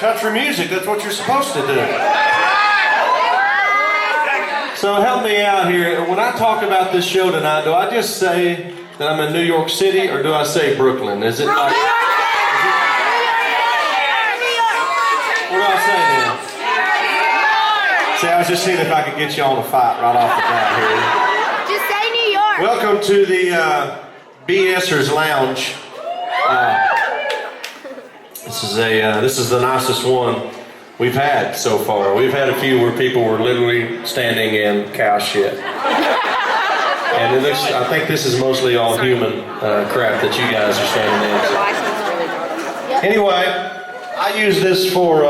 country music. That's what you're supposed to do. So help me out here. When I talk about this show tonight, do I just say that I'm in New York City, or do I say Brooklyn? Is it like... What do I say then? See, I was just seeing if I could get you on a fight right off the bat here. Just say New York. Welcome to the BSers Lounge. This is the nicest one we've had so far. We've had a few where people were literally standing in cow shit. And it looks, I think this is mostly all human crap that you guys are standing in. Anyway, I use this for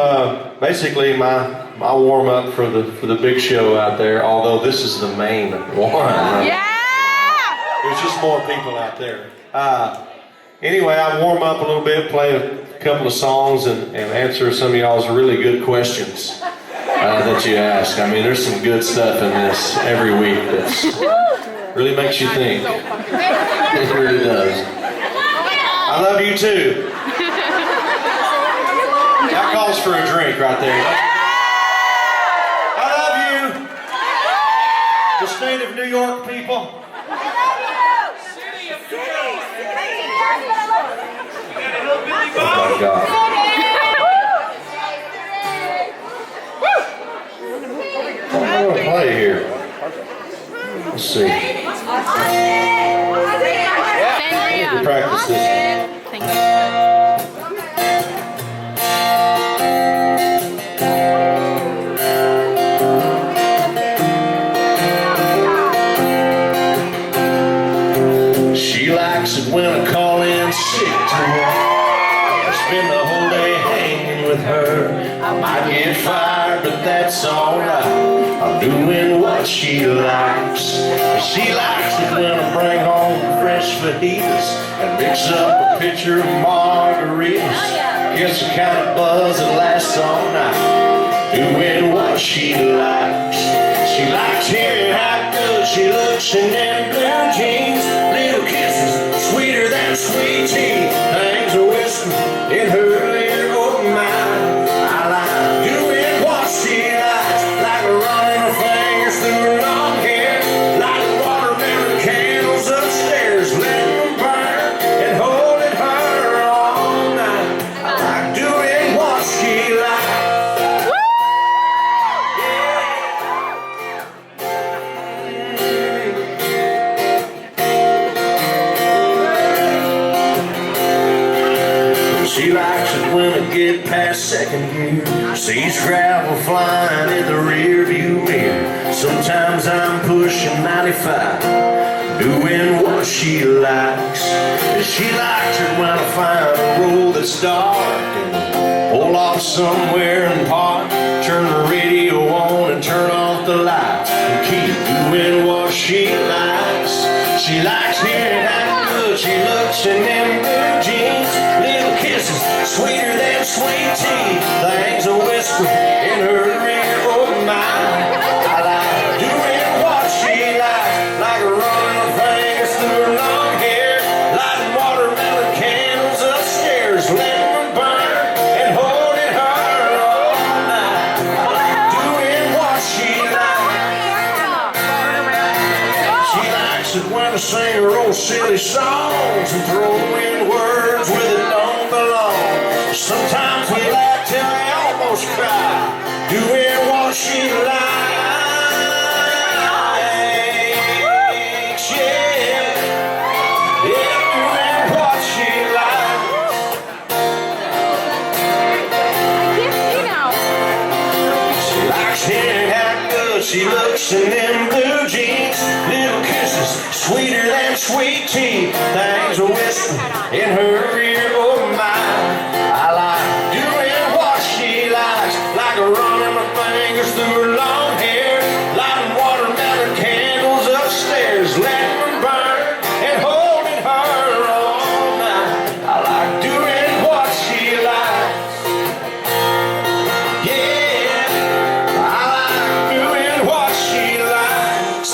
basically my warm up for the big show out there. Although this is the main one. Yeah! There's just more people out there. Anyway, I warm up a little bit, play a couple of songs, and answer some of y'all's really good questions that you ask. I mean, there's some good stuff in this every week that's really makes you think. It really does. I love you too. That calls for a drink right there. I love you. The state of New York people. Oh my God. I'm going to play here. Let's see. I need to practice this one. She likes it when I call in sick to her. Spend the whole day hanging with her. I might get fired, but that's alright. I'm doing what she likes. She likes it when I bring home fresh fajitas and mix up a pitcher of margaritas. Gets the kind of buzz that lasts all night. Doing what she likes. She likes hearing how good she looks in them blue jeans. Little kisses, sweeter than sweet tea. Things are whispering in her ear, oh my. I like doing what she likes, like running her fingers through her long hair, lighting watermelon candles upstairs, letting them burn and holding her all night. I like doing what she likes. She likes it when I get past second gear. Sees gravel flying in the rear view mirror. Sometimes I'm pushing 95, doing what she likes. And she likes it when I find a road that's dark and pull off somewhere and park. Turn the radio on and turn off the lights and keep doing what she likes. She likes hearing how good she looks in them blue jeans. Little kisses, sweeter than sweet tea. Things are whispering in her ear, oh my. I like doing what she likes, like running her fingers through her long hair, lighting watermelon candles upstairs, letting them burn and holding her all night. I like doing what she likes. She likes it when I sing her old silly songs and throw in words with it don't belong. Sometimes we laugh till we almost cry, doing what she likes, yeah, doing what she likes. She likes hearing how good she looks in them blue jeans. Little kisses, sweeter than sweet tea. Things are whispering in her ear, oh my. I like doing what she likes, like running my fingers through her long hair, lighting watermelon candles upstairs, letting them burn and holding her all night. I like doing what she likes. Yeah, I like doing what she likes.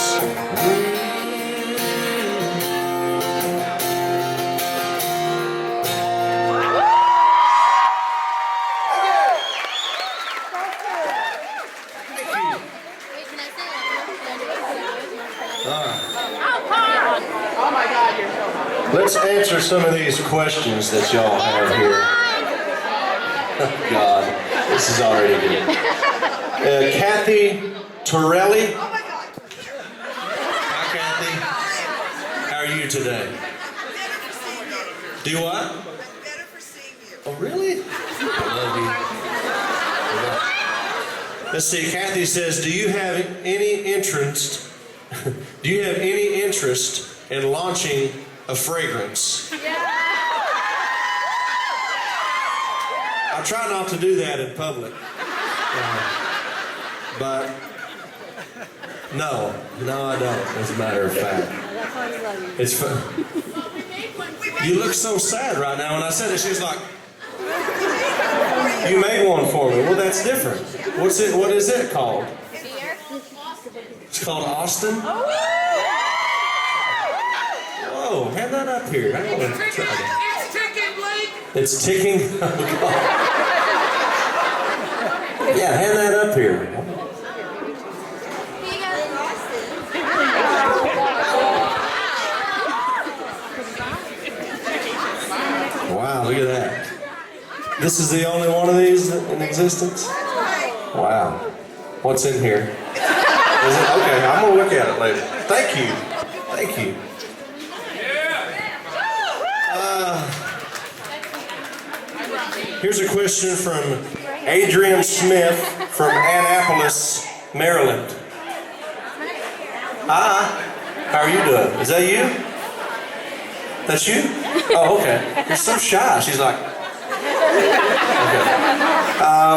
answer some of these questions that y'all have here. Oh, God, this is already good. Kathy Torelli. Hi, Kathy. How are you today? Do what? Better for seeing you. Oh, really? I love you. Let's see. Kathy says, "Do you have any interest? Do you have any interest in launching a fragrance?" I try not to do that in public, but no, I don't. As a matter of fact, it's fun. You look so sad right now. When I said it, she was like, "You made one for me." Well, that's different. What's it? What is it called? It's called Austin. Whoa, hand that up here. I don't want to try that. It's ticking, Blake. It's ticking. Oh, God. Yeah, hand that up here. Wow, look at that. This is the only one of these in existence? Wow. What's in here? Is it? Okay, I'm going to look at it later. Thank you. Thank you. Here's a question from Adrian Smith from Annapolis, Maryland. Hi. How are you doing? Is that you? That's you? Oh, okay. You're so shy. She's like, okay.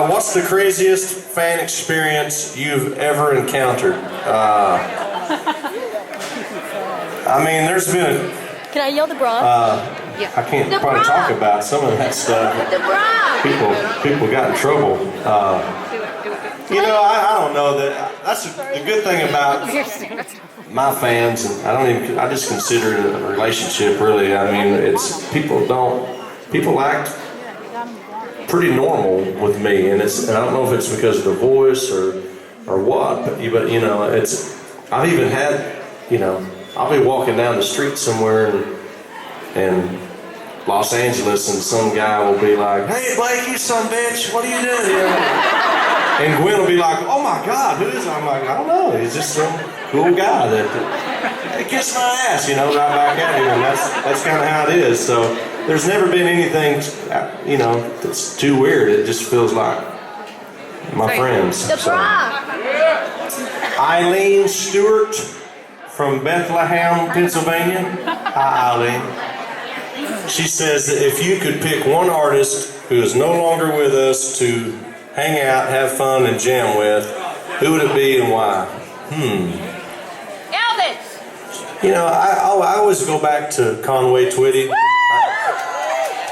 What's the craziest fan experience you've ever encountered? I mean, there's been a... Can I yell the bra? I can't probably talk about some of that stuff. The bra! People got in trouble. You know, I don't know that. That's the good thing about my fans, and I just consider it a relationship, really. I mean, it's people act pretty normal with me, and I don't know if it's because of the voice or what, but you know, I've even had, you know, I'll be walking down the street somewhere in Los Angeles, and some guy will be like, "Hey, Blake, you son of a bitch, what are you doing here?" And Gwen will be like, "Oh my God, who is?" I'm like, "I don't know. He's just some cool guy that kissed my ass, you know, right back at him." And that's kind of how it is. So there's never been anything, you know, that's too weird. It just feels like my friends. The bra! Eileen Stewart from Bethlehem, Pennsylvania. Hi, Eileen. She says that if you could pick one artist who is no longer with us to hang out, have fun, and jam with, who would it be and why? Elvis! You know, I always go back to Conway Twitty.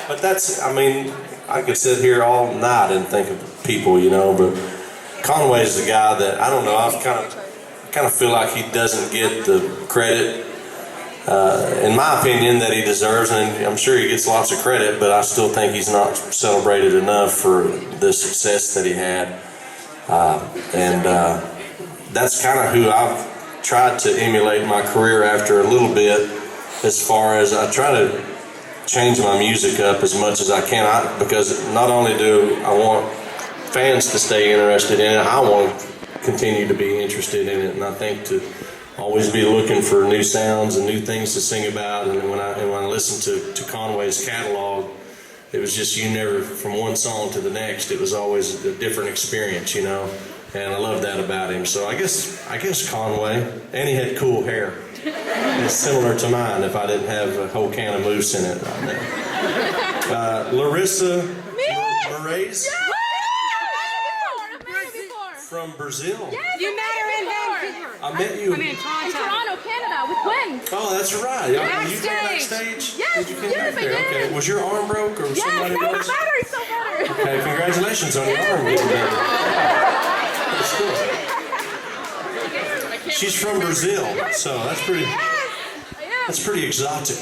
But that's, I mean, I could sit here all night and think of people, you know, but Conway's the guy that, I don't know, I kind of feel like he doesn't get the credit, in my opinion, that he deserves, and I'm sure he gets lots of credit, but I still think he's not celebrated enough for the success that he had. That's kind of who I've tried to emulate my career after a little bit, as far as I try to change my music up as much as I can, because not only do I want fans to stay interested in it, I want to continue to be interested in it, and I think to always be looking for new sounds and new things to sing about. And when I listened to Conway's catalog, it was just, you never, from one song to the next, it was always a different experience, you know, and I love that about him. So I guess Conway, and he had cool hair. It's similar to mine if I didn't have a whole can of mousse in it right now. Larissa Moraes from Brazil. You met her in Vancouver. I met you in Toronto, Canada, with Gwen. Oh, that's right. Were you backstage? Yes, Did you come yes, back I there? did. Okay. Was your arm broke or Yes, somebody no, else? battery's so better. Okay, congratulations on your arm getting better. That's cool. She's from Brazil, so that's pretty exotic.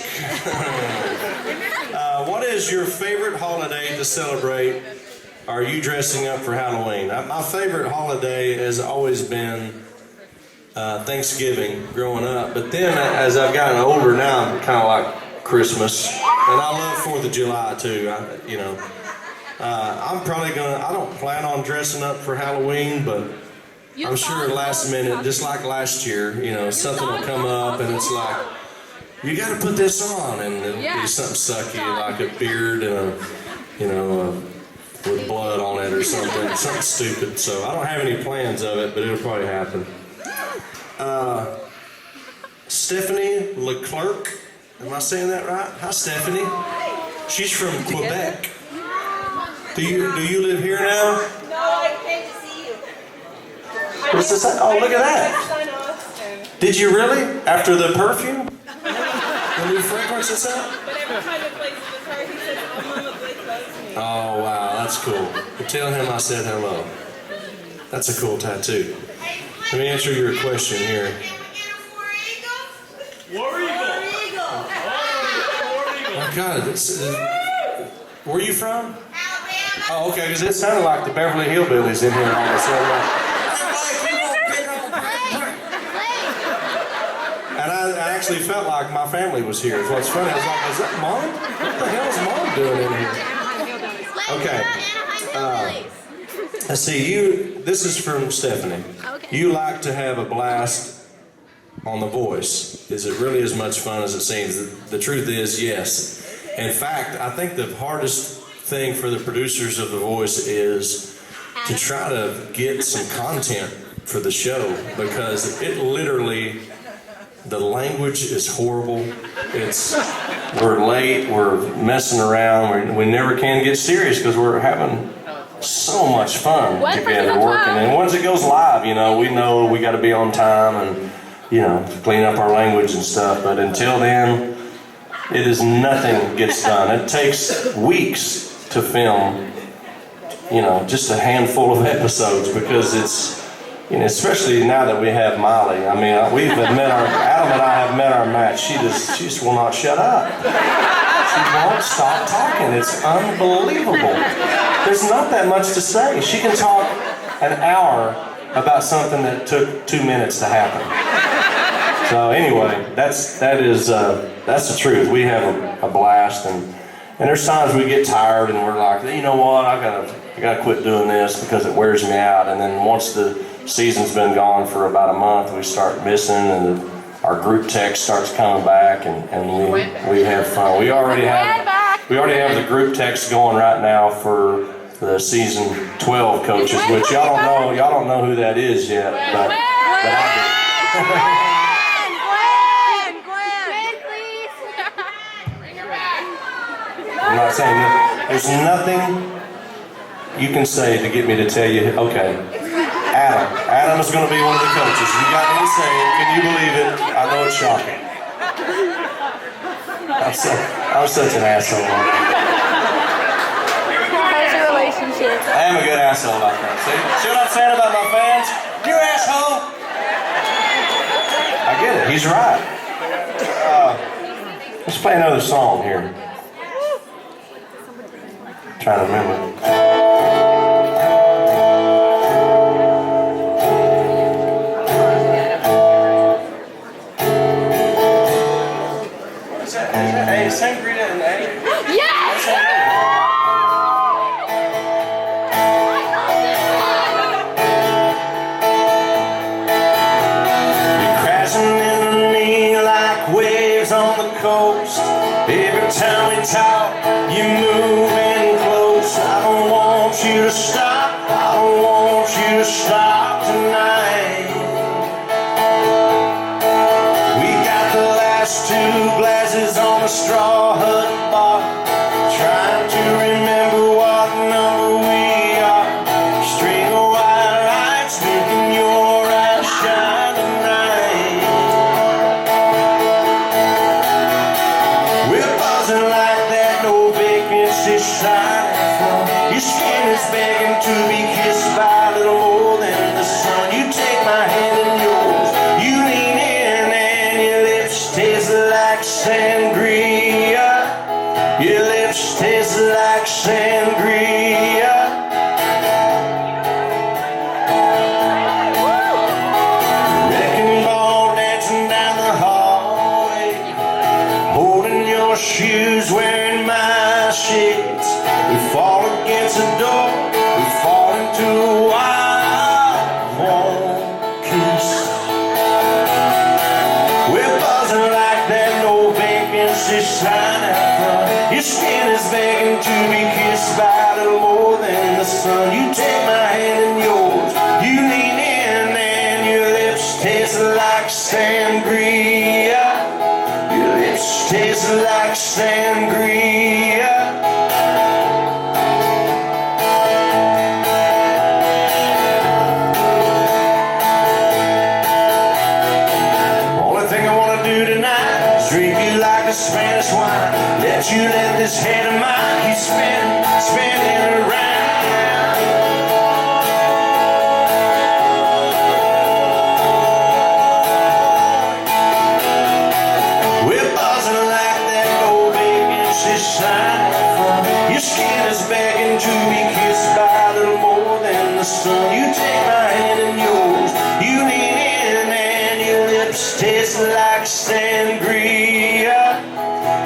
What is your favorite holiday to celebrate? Are you dressing up for Halloween? My favorite holiday has always been Thanksgiving growing up, but then as I've gotten older now, I'm kind of like Christmas, and I love 4th of July too. I'm probably I don't plan on dressing up for Halloween, but I'm sure last minute, just like last year, something will come up and it's like, you got to put this on, and it'll be something sucky, like a beard and with blood on it or something stupid. So I don't have any plans of it, but it'll probably happen. Stephanie Leclerc, am I saying that right? Hi, Stephanie. She's from Quebec. Do you live here now? No, I came to see you. What's this? Oh, look at that. Did you really? After the perfume? The new fragrance is out? But every time it plays in the car, he says, "Oh, Mama Blake loves me." Oh, wow, that's cool. Well, tell him I said hello. That's a cool tattoo. Let me answer your question here. War Eagle. Oh, God, where are you from? Oh, okay, because it sounded like the Beverly Hillbillies in here all of a sudden. And I actually felt like my family was here. What's funny, I was like, is that Mom? What the hell is Mom doing in here? Okay. Let's see, this is from Stephanie. Okay. You like to have a blast on The Voice. Is it really as much fun as it seems? The truth is, yes. In fact, I think the hardest thing for the producers of The Voice is to try to get some content for the show, because it literally, the language is horrible. We're late, we're messing around, we never can get serious because we're having so much fun together working. And once it goes live, we know we got to be on time and clean up our language and stuff. But until then, it is nothing gets done. It takes weeks to film, just a handful of episodes, because it's, especially now that we have Molly. I mean, Adam and I have met our match. She just will not shut up. She won't stop talking. It's unbelievable. There's not that much to say. She can talk an hour about something that took 2 minutes to happen. So anyway, that's the truth. We have a blast, and there's times we get tired and we're like, you know what, I gotta quit doing this because it wears me out. And then once the season's been gone for about a month, we start missing, and our group text starts coming back, and we have fun. We already have the group text going right now for the season 12 coaches, which y'all don't know who that is yet, but I do. I'm not saying that. There's nothing you can say to get me to tell you, okay, Adam is going to be one of the coaches. You got me to say it. Can you believe it? I know it's shocking. I'm such an asshole. How's your relationship? I am a good asshole like that. See what I'm saying about my fans? You asshole! I get it. He's right. Let's play another song here. Trying to remember. What is that? Hey, sangria and egg? Yes! You're crashing into me like waves on the coast. Every time we talk, you're moving close. I don't want you to stop. I don't want you to stop tonight. We got the last 2 glasses on a straw hut bar, trying to remember what number we are. String of white lights making your eyes shine tonight. We're buzzing like that no vacancy sign. Your skin is begging to be kissed by a little more than the sun. You take my hand in yours, you lean in, and your lips taste like sangria. Your lips taste like sangria. Wrecking ball dancing down the hallway, holding your Your skin is begging to be kissed by a little more than the sun. You take my hand in yours, you lean in, and your lips taste like sangria. Your lips taste like sangria. Drink you like a Spanish wine. Let you let this head of mine keep spinning around. We're buzzing like that gold bacon she's shining from. Your skin is begging to be kissed by a little more than the sun. You take my hand in yours, you lean in, and your lips taste like sangria.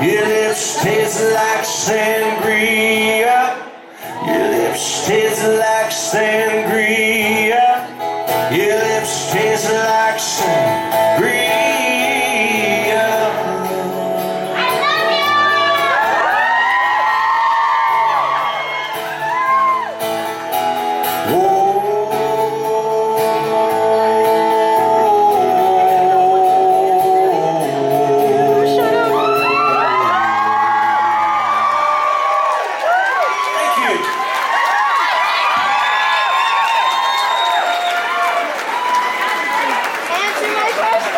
Your lips taste like sangria. Your lips taste like sangria. Your lips taste like sangria.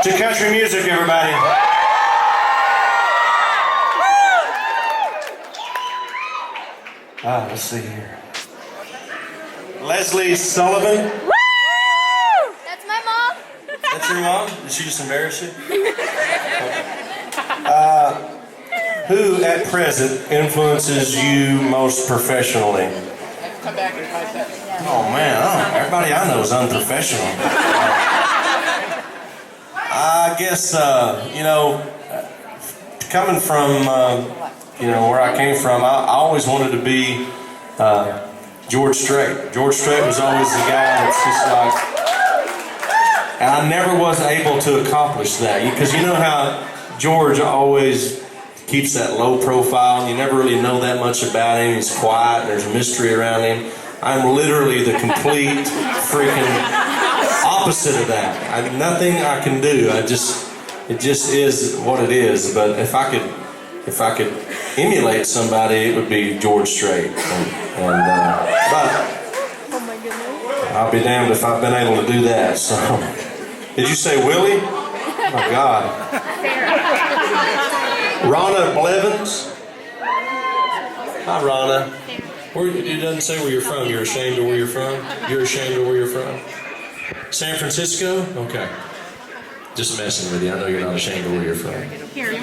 To country music, everybody. Let's see here. Leslie Sullivan. Woo! That's my mom. That's your mom? Did she just embarrass you? Who at present influences you most professionally? Come back in 5 seconds. Oh man, everybody I know is unprofessional. I guess, coming from, where I came from, I always wanted to be George Strait. George Strait was always the guy that's just like, and I never was able to accomplish that. Because you know how George always keeps that low profile, and you never really know that much about him. He's quiet, and there's a mystery around him. I'm literally the complete freaking opposite of that. Nothing I can do. It just is what it is. But if I could emulate somebody, it would be George Strait. But I'll be damned if I've been able to do that. So, did you say Willie? Oh my God. Ronna Blevins. Hi, Ronna. It doesn't say where you're from. You're ashamed of where you're from? You're ashamed of where you're from? San Francisco? Okay. Just messing with you. I know you're not ashamed of where you're from.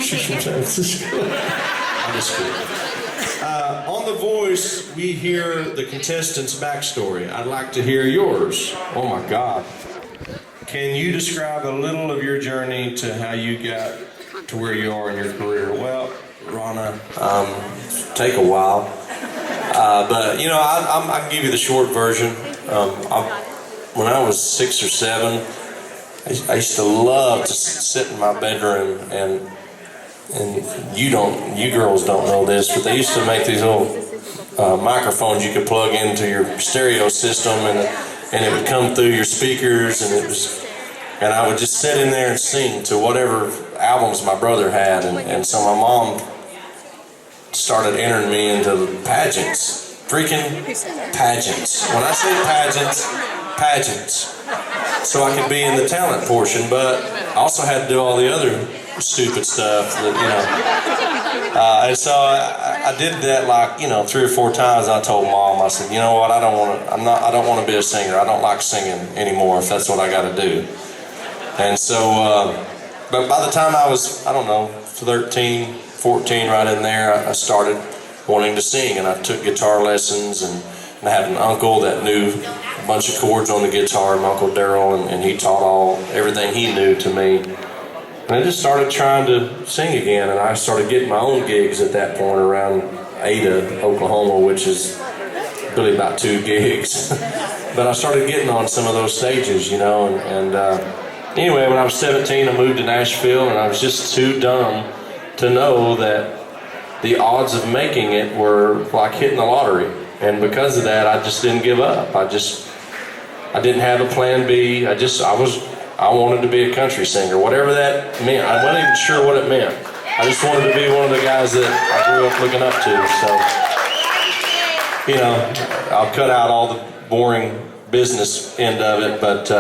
She's from San Francisco. I'm just kidding. On The Voice, we hear the contestants' backstory. I'd like to hear yours. Oh my God. Can you describe a little of your journey to how you got to where you are in your career? Well, Ronna, take a while. But, I can give you the short version. When I was 6 or 7, I used to love to sit in my bedroom, and you girls don't know this, but they used to make these little microphones you could plug into your stereo system, and it would come through your speakers, and I would just sit in there and sing to whatever albums my brother had, and so my mom started entering me into pageants. Freaking pageants. When I say pageants. So I could be in the talent portion, but I also had to do all the other stupid stuff that, and so I did that 3 or 4 times. I told Mom, I said, you know what, I don't want to be a singer. I don't like singing anymore if that's what I got to do. And so, but by the time I was, 13, 14, right in there, I started wanting to sing, and I took guitar lessons, and I had an uncle that knew a bunch of chords on the guitar, my Uncle Daryl, and he taught everything he knew to me. And I just started trying to sing again, and I started getting my own gigs at that point around Ada, Oklahoma, which is really about 2 gigs. But I started getting on some of those stages, anyway, when I was 17, I moved to Nashville, and I was just too dumb to know that the odds of making it were like hitting the lottery. And because of that, I just didn't give up. I didn't have a plan B. I wanted to be a country singer, whatever that meant. I wasn't even sure what it meant. I just wanted to be one of the guys that I grew up looking up to. So, you know, I'll cut out all the boring business end of it, but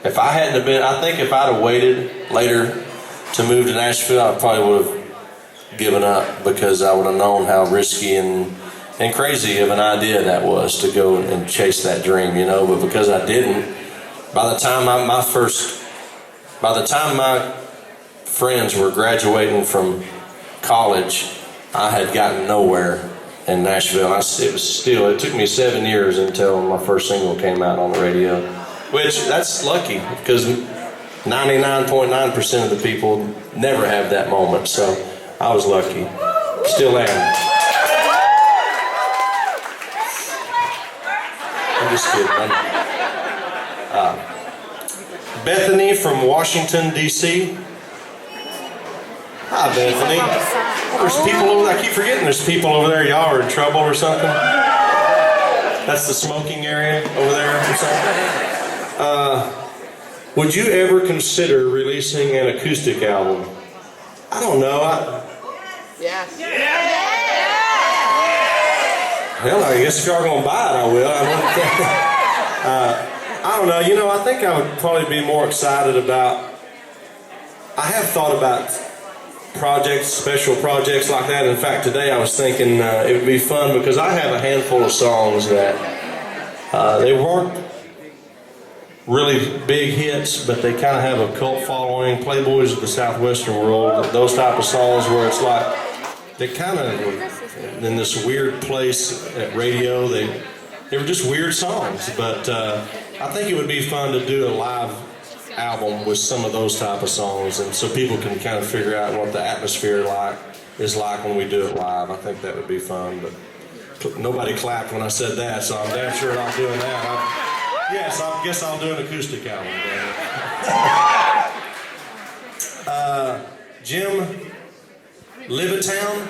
if I hadn't have been, I think if I'd have waited later to move to Nashville, I probably would have given up, because I would have known how risky and crazy of an idea that was to go and chase that dream, you know. But because I didn't, by the time my friends were graduating from college, I had gotten nowhere in Nashville. It took me 7 years until my first single came out on the radio, which that's lucky, because 99.9% of the people never have that moment. So I was lucky. Still am. I'm just kidding. Bethany from Washington, D.C. Hi, Bethany. There's people over there. I keep forgetting there's people over there. Y'all are in trouble or something? That's the smoking area over there or something? Would you ever consider releasing an acoustic album? I don't know. Yes. Hell, I guess if y'all are going to buy it, I will. I don't know. You know, I think I would probably be more excited about... I have thought about projects, special projects like that. In fact, today I was thinking it would be fun, because I have a handful of songs that they weren't really big hits, but they kind of have a cult following. Playboys of the Southwestern World, those type of songs where it's like they kind of in this weird place at radio. They were just weird songs, but I think it would be fun to do a live album with some of those type of songs, and so people can kind of figure out what the atmosphere is like when we do it live. I think that would be fun, but nobody clapped when I said that, so I'm damn sure not doing that. Yes, I guess I'll do an acoustic album. Jim Levittown?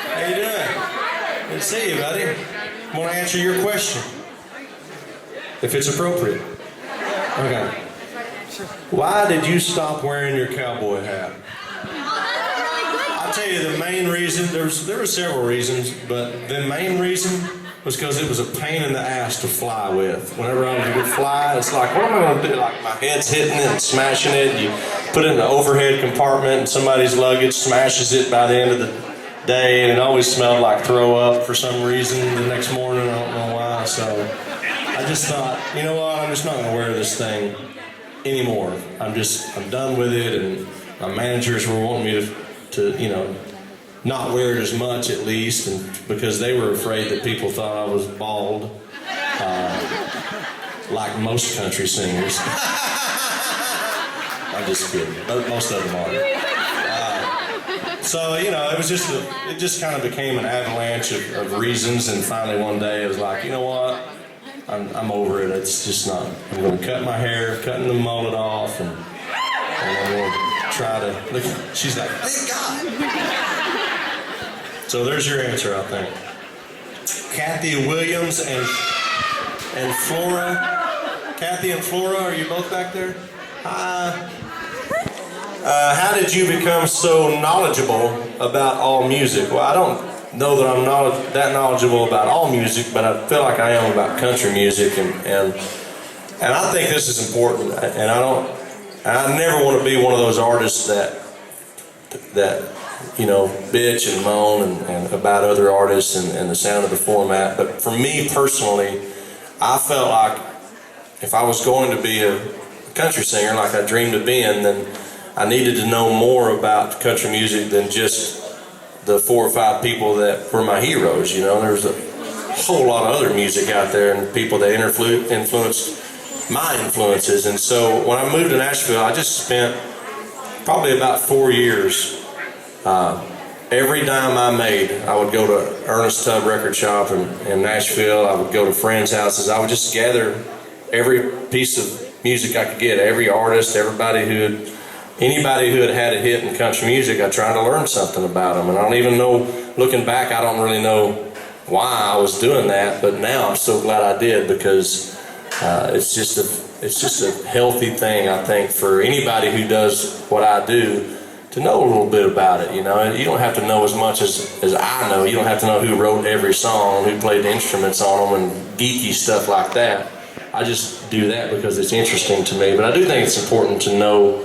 How you doing? Good to see you, buddy. I want to answer your question, if it's appropriate. Okay. Why did you stop wearing your cowboy hat? I'll tell you the main reason. There were several reasons, but the main reason was because it was a pain in the ass to fly with. Whenever I would fly, it's like, what am I going to do? Like, my head's hitting it and smashing it. You put it in the overhead compartment, and somebody's luggage smashes it by the end of the day, and it always smelled like throw up for some reason the next morning. I don't know why. So I just thought, you know what? I'm just not going to wear this thing anymore. I'm done with it, and my managers were wanting me to not wear it as much, at least, and because they were afraid that people thought I was bald, like most country singers. I'm just kidding. Most of them are. So, it was it just kind of became an avalanche of reasons, and finally one day it was like, you know what? I'm over it. It's just not. I'm going to cut my hair, cutting the mullet off, and I'm going to try to look. She's like, thank God. So there's your answer, I think. Kathy Williams and Flora. Kathy and Flora, are you both back there? Hi. How did you become so knowledgeable about all music? Well, I don't know that I'm that knowledgeable about all music, but I feel like I am about country music, and I think this is important. And I never want to be one of those artists that bitch and moan and about other artists and the sound of the format. But for me personally, I felt like if I was going to be a country singer like I dreamed of being, then I needed to know more about country music than just the 4 or 5 people that were my heroes. There's a whole lot of other music out there and people that influenced my influences. And so when I moved to Nashville, I just spent probably about 4 years. Every dime I made, I would go to Ernest Tubb Record Shop in Nashville. I would go to friends' houses. I would just gather every piece of music I could get, every artist, everybody who anybody who had a hit in country music, I tried to learn something about them. And I don't even know, looking back, I don't really know why I was doing that, but now I'm so glad I did, because it's just a healthy thing, I think, for anybody who does what I do, to know a little bit about it. You know, you don't have to know as much as I know. You don't have to know who wrote every song, who played the instruments on them, and geeky stuff like that. I just do that because it's interesting to me. But I do think it's important to know.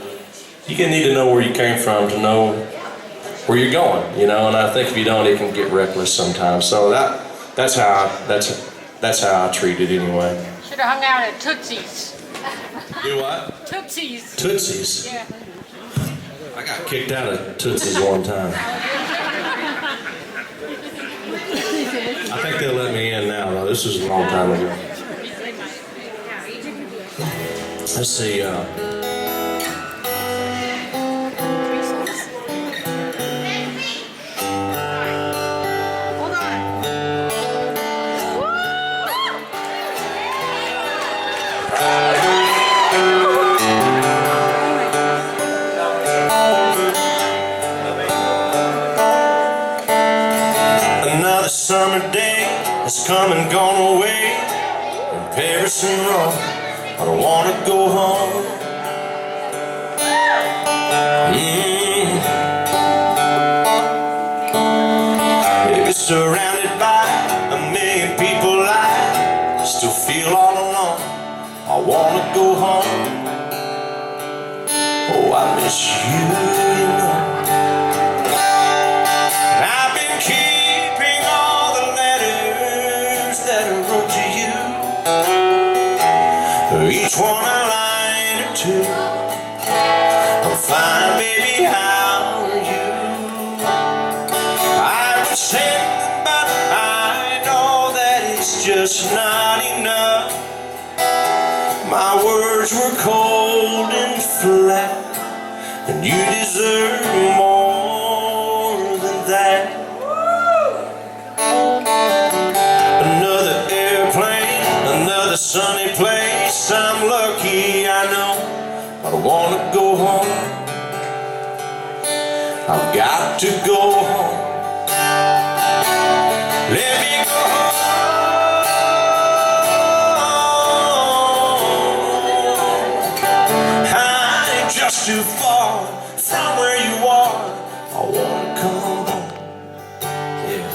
You need to know where you came from to know where you're going. You know, and I think if you don't, it can get reckless sometimes. So that's how I treat it anyway. Should have hung out at Tootsie's. Do what? Tootsie's. Tootsie's. Yeah. I got kicked out of Tootsie's one time. I think they'll let me in now, though. This was a long time ago. Let's see. Hold on. Another summer day has come and gone away. In Paris and Rome, I don't want to go home. Maybe surrounded by a million people, I still feel all alone. I want to go home. Oh, I miss you, you know. I've been keeping all the letters that I wrote to you, each one a line or two. I'm fine, baby, how are you? I would send them, but I know that it's just not enough. My words were cold and flat, and you deserve more than that. Another airplane, another sunny place. I'm lucky, I know, but I want to go home. I've got to go home. Let me go home. I'm just too far from where you are. I want to come home. Yeah.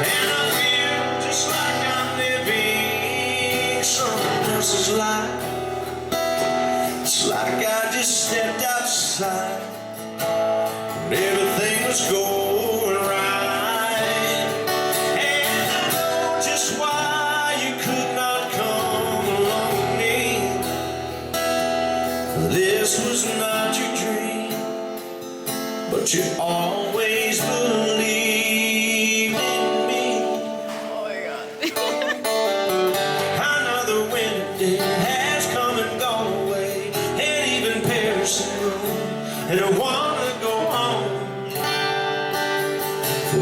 And I feel just like I'm living someone else's life. It's like I just stepped outside and everything was going right. And I know just why you could not come along with me. This was not your dream, but you always believed in me. Oh my God. Another winter day has come and gone away, and even Paris and Rome, and I wanna go home.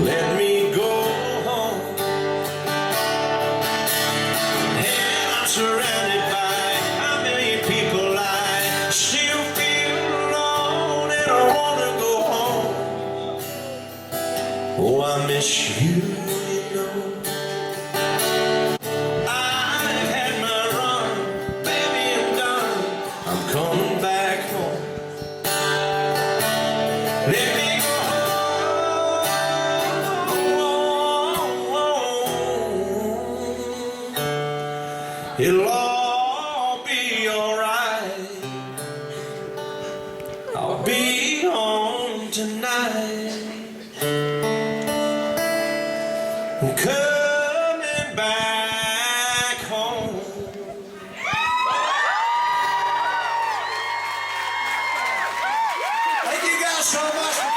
Let me go home. And I'm surrounded by a million people. I still feel alone, and I wanna go home. Oh, I miss you, you know. I've had my run, baby, I'm done. I'm coming back home. Let me go home. It'll all be alright. I'll be home tonight. I'm coming back home. Thank you guys so much.